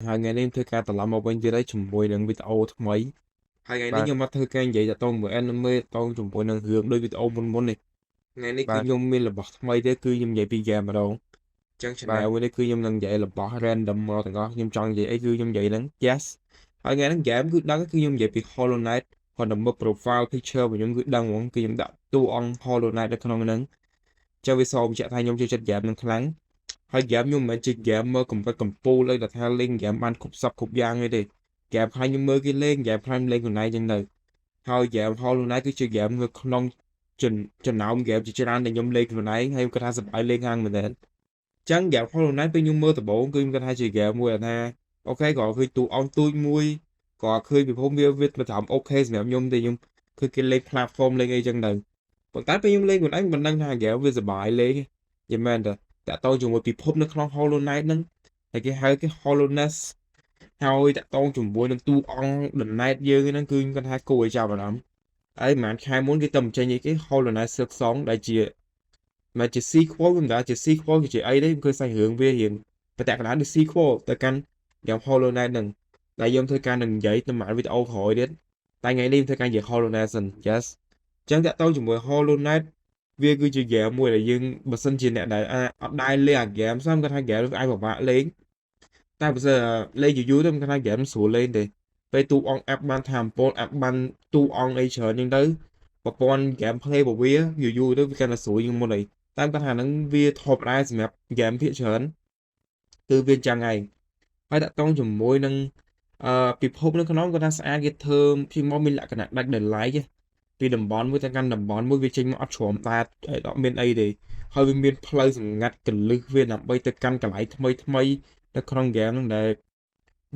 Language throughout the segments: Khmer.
ហើយថ្ងៃនេះធ្វើការត្រឡប់មកវិញទៀតហើយជាមួយនឹងវីដេអូថ្មីហើយថ្ងៃនេះខ្ញុំមកធ្វើការនិយាយតទៅមួយ anime តជាមួយនឹងរឿងដូចវីដេអូមុននេះថ្ងៃនេះគឺខ្ញុំមានរបស់ថ្មីទេគឺខ្ញុំនិយាយពី game ម្ដងចឹង channel នេះគឺខ្ញុំនឹងនិយាយរបស់ random មកទាំងអស់ខ្ញុំចង់និយាយអីគឺខ្ញុំនិយាយហ្នឹង yes ហើយថ្ងៃហ្នឹង game គឺដឹងគឺខ្ញុំនិយាយពី Hollow Knight គាត់ទៅមើល profile picture របស់ខ្ញុំគឺដឹងហ្មងគឺខ្ញុំដាក់តួអង្គ Hollow Knight នៅក្នុងហ្នឹងចឹងវាសោបញ្ជាក់ថាខ្ញុំចូលចិត្ត game ហ្នឹងខ្លាំងហើយ game ខ្ញុំមិនមែនជា game មើលកំពូលអីដែលថាលេង game បានគ្រប់សពគ្រប់យ៉ាងទេ game ខ្លះខ្ញុំមើលគេលេង game ខ្លះលេងខ្លួនឯងចឹងទៅហើយ game Hollow Knight គឺជា game នៅក្នុងចំណោម game ជាច្រើនដែលខ្ញុំលេងខ្លួនឯងហើយគាត់ថាសប្បាយលេងខាងមែនទេចឹង game Hollow Knight ពេលខ្ញុំមើលដំបូងគឺខ្ញុំគាត់ថាជា game មួយថាអូខេក៏ឃើញតួអង្គទូចមួយក៏ឃើញពិភពវាត្រឹមអូខេសម្រាប់ខ្ញុំទេខ្ញុំគឺគេលេង platform លេងអីចឹងទៅប៉ុន្តែពេលខ្ញុំលេងខ្លួនឯងមិនដឹងថា game វាសប្បាយលេងយីមែនតើតាក់ទងជាមួយពិភពនៅក្នុង Hollow Knight ហ្នឹងហើយគេហៅគេ Hollowness ហើយតាក់ទងជាមួយនឹងតួអង្គ The Knight យើងហ្នឹងគឺខ្ញុំគាត់ថាគួរឲ្យចាប់អារម្មណ៍ហើយប្រហែលខែមុនគេទៅបញ្ចេញអីគេ Hollow Knight Silk Song ដែលជាមិនជា sequel មិនដែរជា sequel ជាអីទេគឺសាច់រឿងវារៀងបតែកណ្ដាលដូច sequel ទៅកាន់ game Hollow Knight ហ្នឹងដែលយើងធ្វើការនឹងនិយាយនៅវីដេអូក្រោយទៀតតែថ្ងៃនេះធ្វើការនិយាយ Hollow Knight សិន yes ចឹងតាក់ទងជាមួយ Hollow Knight វាគឺជា game មួយដែលយើងបើសិនជាអ្នកដែលអត់ដែរលេងអា game ស្មគាត់ថា game អាចពិបាកលេងតែបើសិនលេងយូរៗទៅគាត់ថា game ស្រួលលេងទេពេលតួអង្គអាប់បានថាអំពូលអាប់បានតួអង្គអីច្រើនចឹងទៅប្រព័ន្ធ game play របស់វាយូរៗទៅវាកាន់តែស្រួលជាងមុនអីតែគាត់ថាហ្នឹងវាធប់ដែរសម្រាប់ game ភាគច្រើនគឺវាចឹងហើយហើយតាក់ទងជាមួយនឹងពិភពនៅក្នុងគាត់ថាស្អាតគេធ្វើពីមកមានលក្ខណៈដាច់ដោយឡែកពីតំបន់មួយទៅកាន់តំបន់មួយវាចេញមកអត់ជ្រាំតែអត់មានអីទេហើយវាមានផ្លូវសម្ងាត់កលឹះវាដើម្បីទៅកាន់កន្លែងថ្មីនៅក្នុង game ហ្នឹងដែល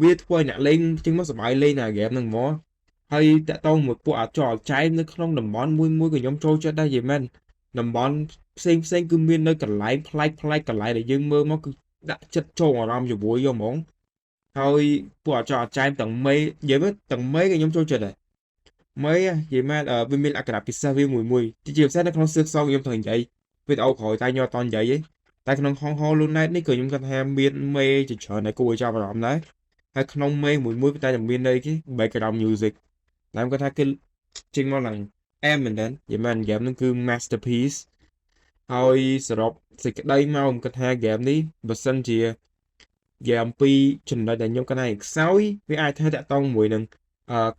វាធ្វើឲ្យអ្នកលេងជាងមកសប្បាយលេងនៅ game ហ្នឹងហ្មងហើយតាក់ទងមួយពួកអាចរចែកនៅក្នុងតំបន់មួយក៏ខ្ញុំចូលចិត្តដែរយីមែនតំបន់ផ្សេងគឺមាននៅកន្លែងប្លែកកន្លែងដែលយើងមើលមកគឺដាក់ចិត្តចូលអារម្មណ៍ជាមួយយកហ្មងហើយពួកអាចែកទាំងមេនិយាយមើលទាំងមេក៏ខ្ញុំចូលចិត្តដែរមេនិយាយមែនវាមានអក្ខរពិសេសវាមួយជាពិសេសនៅក្នុងសៀកសងខ្ញុំត្រូវនិយាយវីដេអូក្រោយតែខ្ញុំអត់តនិយាយទេតែក្នុង Hollow Knight នេះក៏ខ្ញុំគាត់ថាមានមេជាច្រើនដែលគួរឲ្យចាប់អារម្មណ៍ដែរហើយក្នុងមេមួយតែមានអីគេ background music តែគាត់ថាគេចេញមកឡើងអែមមែនតើនិយាយមែន game ហ្នឹងគឺ masterpiece ហើយសរុបសេចក្តីមកគាត់ថា game នេះបើសិនជាgame ពីចំណុចដែលខ្ញុំគាត់ថាខ្សោយវាអាចថាតាក់ទងមួយនឹង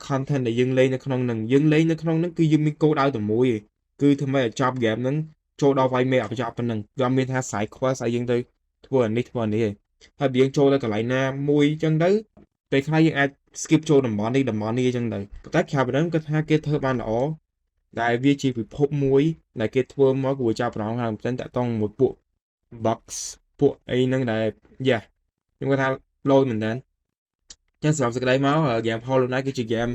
content ដែលយើងលេងនៅក្នុងហ្នឹងយើងលេងនៅក្នុងហ្នឹងគឺយើងមានគោលដៅតែមួយគឺធ្វើម៉េចឲ្យចប់ game ហ្នឹងចូលដល់វាយមេអត់ចប់ប៉ុណ្ណឹងវាមានថា side quest ឲ្យយើងទៅធ្វើអានេះធ្វើអានេះឯងហើយបើយើងចូលទៅកន្លែងណាមួយអញ្ចឹងទៅពេលខ្លះយើងអាច skip ចូលតំបន់នេះអញ្ចឹងទៅប៉ុន្តែក្រៅពីហ្នឹងគាត់ថាគេធ្វើបានល្អដែលវាជាពិភពមួយដែលគេធ្វើមកគួរចាប់អារម្មណ៍ហើយមិនតាក់ទងមួយពួក bugs ពួកអីហ្នឹងដែលខ្ញុំគាត់ថាលយមែនតើចឹងសម្រាប់សេចក្តីមក game Hollow Knight គឺជា game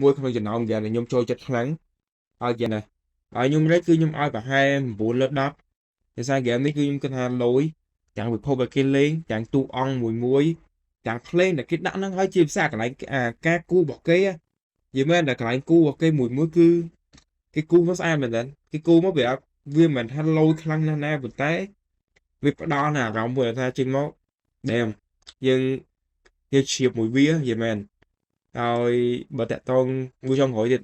មួយក្នុងចំណោម game ដែលខ្ញុំចូលចិត្តខ្លាំងហើយ game ណាហើយខ្ញុំរេតគឺខ្ញុំឲ្យប្រហែល9លើ10ដោយសារ game នេះគឺខ្ញុំគិតថាលយទាំងពិភពដែលគេលេងទាំងតួអង្គមួយទាំង play ដែលគេដាក់ហ្នឹងហើយជាភាសាកន្លែងការគូរបស់គេនិយាយមែនតែកន្លែងគូរបស់គេមួយគឺគេគូមកស្អាតមែនតើគេគូមកវាមិនថាលយខ្លាំងណាស់ណាប៉ុន្តែវាផ្ដល់អារម្មណ៍មួយថាចេញមកដែលយើងជ្រាបមួយវាយីមែនហើយបើតាក់តងមួយចុងក្រោយទៀត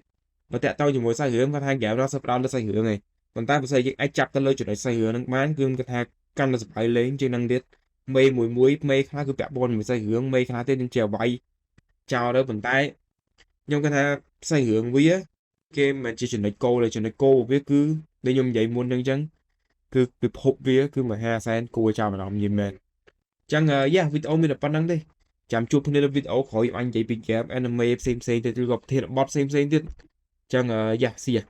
បើតាក់តងជាមួយសាច់រឿងគាត់ថា game ដល់សប្តាហ៍លើសាច់រឿងឯងប៉ុន្តែបើសិនយើងអាចចាប់ទៅលើចំណុចសាច់រឿងហ្នឹងបានគឺគាត់ថាកាន់តែសប្បាយលេងជាងហ្នឹងទៀតមេមួយមេខ្លះគឺពាក់ព័ន្ធជាមួយសាច់រឿងមេខ្លះទៀតនឹងជាវាយចោលទៅប៉ុន្តែខ្ញុំគាត់ថាសាច់រឿងវាគេមិនជាចំណុចគោលទេចំណុចគោលវាគឺដែលខ្ញុំនិយាយមុនហ្នឹងអញ្ចឹងគឺពិភពវាគឺមហាសែនគួរចាប់អារម្មណ៍យីមែនអញ្ចឹងវីដេអូមានតែប៉ុណ្្នឹងទេចាំជួបគ្នានៅវីដេអូក្រោយអញនិយាយពី game anime ផ្សេងទៀតឬក៏ប្រធានបទផ្សេងទៀតអញ្ចឹងsee ya